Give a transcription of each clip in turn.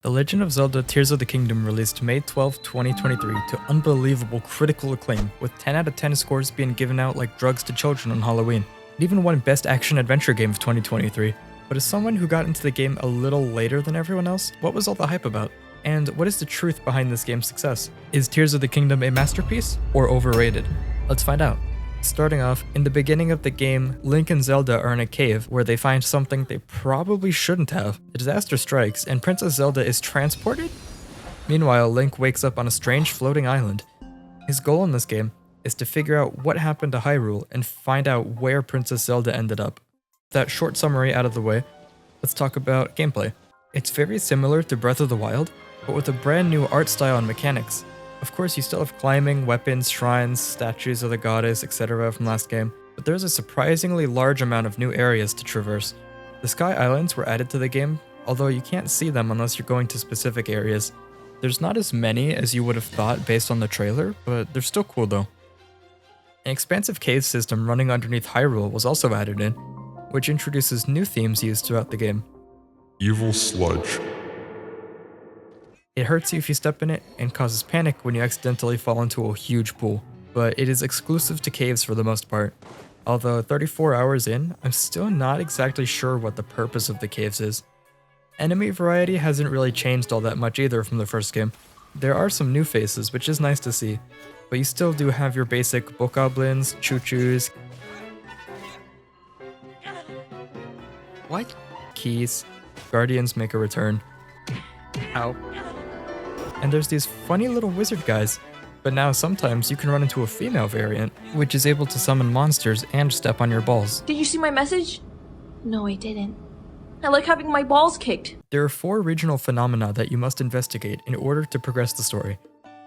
The Legend of Zelda Tears of the Kingdom released May 12, 2023 to unbelievable critical acclaim, with 10 out of 10 scores being given out like drugs to children on Halloween. It even won Best Action Adventure Game of 2023. But as someone who got into the game a little later than everyone else, what was all the hype about? And what is the truth behind this game's success? Is Tears of the Kingdom a masterpiece or overrated? Let's find out. Starting off, in the beginning of the game, Link and Zelda are in a cave where they find something they probably shouldn't have. A disaster strikes, and Princess Zelda is transported? Meanwhile, Link wakes up on a strange floating island. His goal in this game is to figure out what happened to Hyrule and find out where Princess Zelda ended up. With that short summary out of the way, let's talk about gameplay. It's very similar to Breath of the Wild, but with a brand new art style and mechanics. Of course, you still have climbing, weapons, shrines, statues of the goddess, etc. from last game, but there's a surprisingly large amount of new areas to traverse. The Sky Islands were added to the game, although you can't see them unless you're going to specific areas. There's not as many as you would have thought based on the trailer, but they're still cool though. An expansive cave system running underneath Hyrule was also added in, which introduces new themes used throughout the game. Evil sludge. It hurts you if you step in it, and causes panic when you accidentally fall into a huge pool, but it is exclusive to caves for the most part. Although 34 hours in, I'm still not exactly sure what the purpose of the caves is. Enemy variety hasn't really changed all that much either from the first game. There are some new faces, which is nice to see, but you still do have your basic bokoblins, choo-choos, What? keys, guardians make a return. Ow. And there's these funny little wizard guys. But now sometimes you can run into a female variant, which is able to summon monsters and step on your balls. Did you see my message? No, I didn't. I like having my balls kicked. There are 4 regional phenomena that you must investigate in order to progress the story.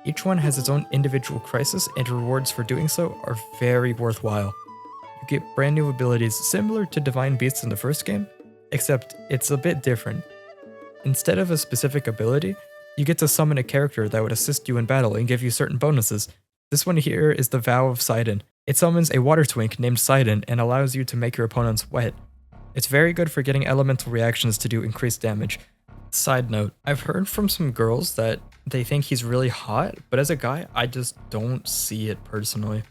Each one has its own individual crisis, and rewards for doing so are very worthwhile. You get brand new abilities similar to Divine Beasts in the first game, except it's a bit different. Instead of a specific ability, you get to summon a character that would assist you in battle and give you certain bonuses. This one here is the Vow of Sidon. It summons a water twink named Sidon and allows you to make your opponents wet. It's very good for getting elemental reactions to do increased damage. Side note, I've heard from some girls that they think he's really hot, but as a guy, I just don't see it personally.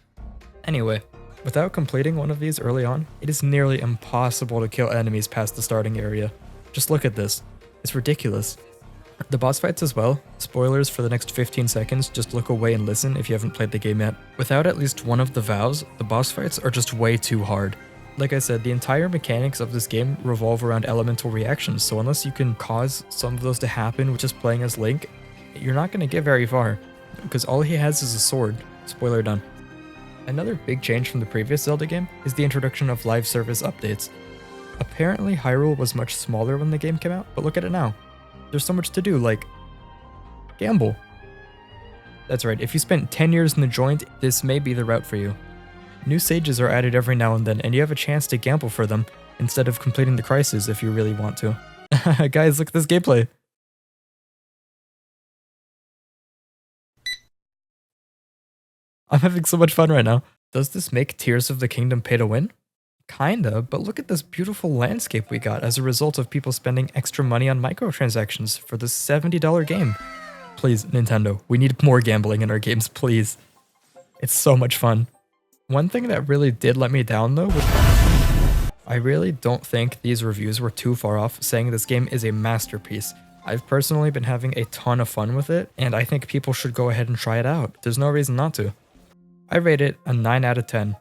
Anyway, without completing one of these early on, it is nearly impossible to kill enemies past the starting area. Just look at this. It's ridiculous. The boss fights as well. Spoilers for the next 15 seconds, just look away and listen if you haven't played the game yet. Without at least one of the vows, the boss fights are just way too hard. Like I said, the entire mechanics of this game revolve around elemental reactions, so unless you can cause some of those to happen with just playing as Link, you're not going to get very far, because all he has is a sword. Spoiler done. Another big change from the previous Zelda game is the introduction of live service updates. Apparently Hyrule was much smaller when the game came out, but look at it now. There's so much to do, like gamble. That's right, if you spent 10 years in the joint, this may be the route for you. New sages are added every now and then, and you have a chance to gamble for them, instead of completing the crisis if you really want to. Guys, look at this gameplay. I'm having so much fun right now. Does this make Tears of the Kingdom pay to win? Kinda, but look at this beautiful landscape we got as a result of people spending extra money on microtransactions for this $70 game. Please, Nintendo, we need more gambling in our games, please. It's so much fun. One thing that really did let me down though was I really don't think these reviews were too far off saying this game is a masterpiece. I've personally been having a ton of fun with it, and I think people should go ahead and try it out. There's no reason not to. I rate it a 9 out of 10.